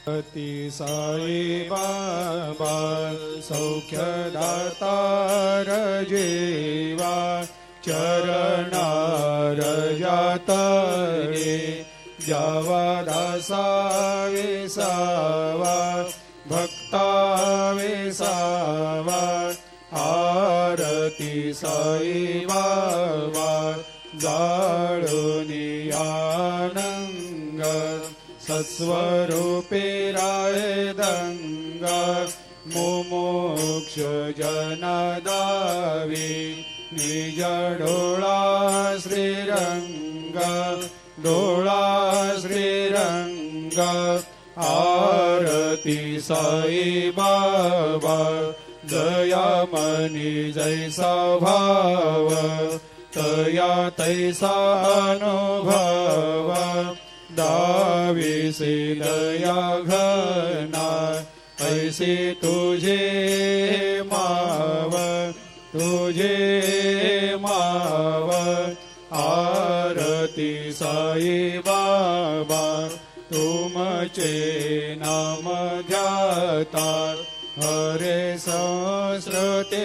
अति साई बाबा सौख्यदातार जेवा चरणार जातरे जावा दासा विसावा भक्ता विसावा आरती साई बाबा जाळुनी आनंग सत्स्वरूपे राय दंग मुमुक्ष जनदावी निज डोळा श्रीरंग डोळा श्रीरंग आरती साई बाबा दयामनी जैसा भाव तया तैसा अनुभव दाविसे दया घना ऐसे तुझे माव आरती साई बाबा तुमचे नाम ध्याता हरे सहस्रते